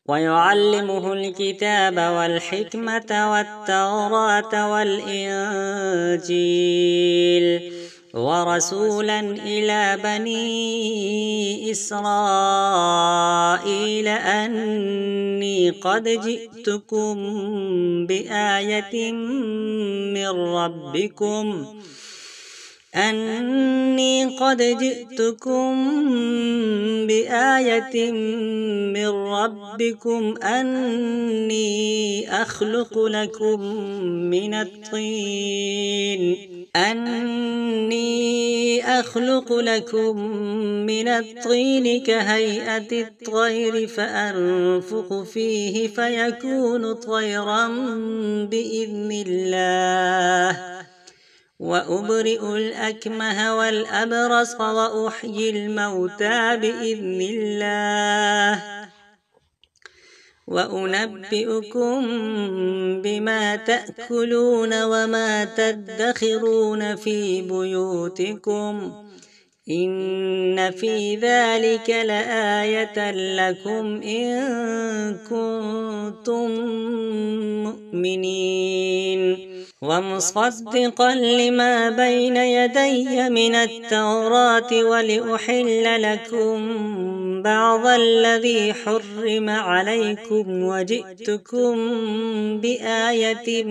ويعلمه الكتاب والحكمة والتوراة والإنجيل، ورسولا إلى بني إسرائيل أني قد جئتكم بآية من ربكم أني أخلق لكم من الطين كهيئة الطير فأنفخ فيه فيكون طيرا بإذن الله، وأبرئ الأكمه والأبرص وأحيي الموتى بإذن الله، وأنبئكم بما تأكلون وما تدخرون في بيوتكم، إن في ذلك لآية لكم إن كنتم مؤمنين. ومصدقا لما بين يدي من التوراة ولأحل لكم بعض الذي حرم عليكم، وجئتكم بآية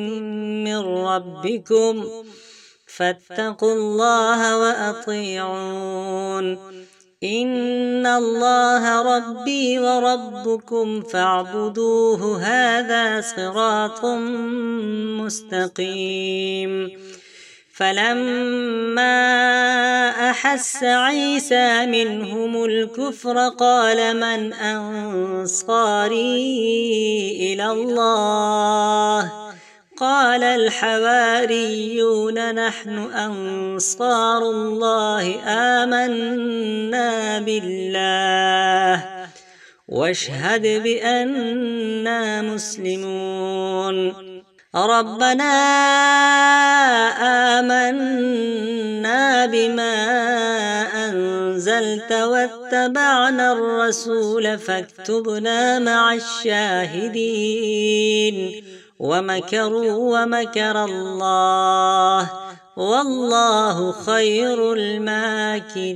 من ربكم فاتقوا الله وأطيعون، إن الله ربي وربكم فاعبدوه، هذا صراط مستقيم. فلما أحس عيسى منهم الكفر قال من أنصاري إلى الله؟ قال الحواريون نحن أنصار الله، آمنا بالله واشهد بأننا مسلمون. ربنا آمنا بما أنزلت واتبعنا الرسول فاكتبنا مع الشاهدين. ومكروا ومكر الله والله خير الماكرين.